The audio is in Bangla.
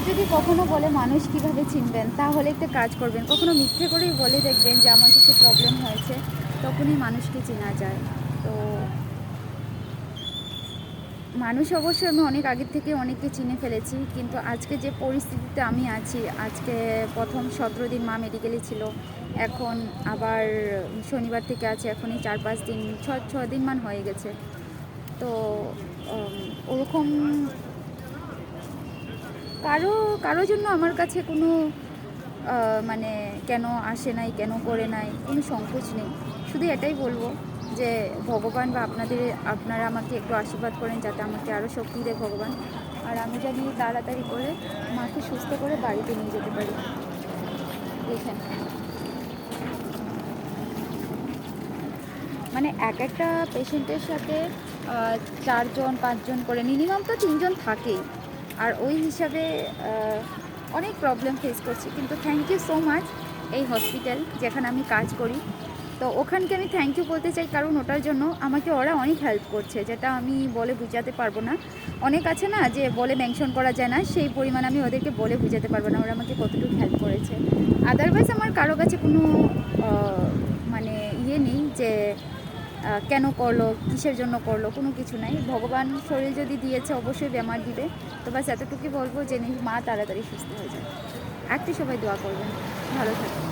যদি কখনো বলে মানুষ কিভাবে চিনবেন, তাহলে একটা কাজ করবেন, কখনো মিথ্যে করেই বলে দেখবেন যে আমার কিছু প্রবলেম হয়েছে, তখনই মানুষকে চেনা যায়। তো মানুষ অবশ্যই আমি অনেক আগের থেকে অনেককে চিনে ফেলেছি, কিন্তু আজকে যে পরিস্থিতিতে আমি আছি, আজকে প্রথম 17 দিন মা মেডিকেলে ছিল, এখন আবার শনিবার থেকে আছে, এখনই 4-5 দিন, 6 দিন মান হয়ে গেছে। তো ওরকম কারো কারো জন্য আমার কাছে কোনো মানে কেন আসে নাই, কেন করে নাই, কোনো সংকোচ নেই। শুধু এটাই বলবো যে ভগবান বা আপনারা আমাকে একটু আশীর্বাদ করেন যাতে আমাকে আরও শক্তি দেয় ভগবান, আর আমি জানি তাড়াতাড়ি করে মাকে সুস্থ করে বাড়িতে নিয়ে যেতে পারি। দেখেন, মানে এক একটা পেশেন্টের সাথে 4-5 জন করে, মিনিমাম তো 3 জন থাকেই, আর ওই হিসাবে অনেক প্রবলেম ফেস করছি। কিন্তু থ্যাংক ইউ সো মাচ এই হসপিটাল যেখানে আমি কাজ করি, তো ওখানকে আমি থ্যাংক ইউ বলতে চাই, কারণ ওটার জন্য আমাকে ওরা অনেক হেল্প করছে, যেটা আমি বলে বোঝাতে পারবো না। অনেক আছে না যে বলে মেনশন করা যায় না, সেই পরিমাণ আমি ওদেরকে বলে বোঝাতে পারবো না ওরা আমাকে কতটুকু হেল্প করেছে। আদারওয়াইজ আমার কারো কাছে কোনো মানে নেই যে কেন করলো, কিসের জন্য করলো, কোনো কিছু নাই। ভগবান শরীর যদি দিয়েছে অবশ্যই বেমার দিবে। তো বাস এতটুকুই বলবো যে মা তাড়াতাড়ি সুস্থ হয়ে যায়। একটু সবাই দোয়া করবেন। ভালো থাকবেন।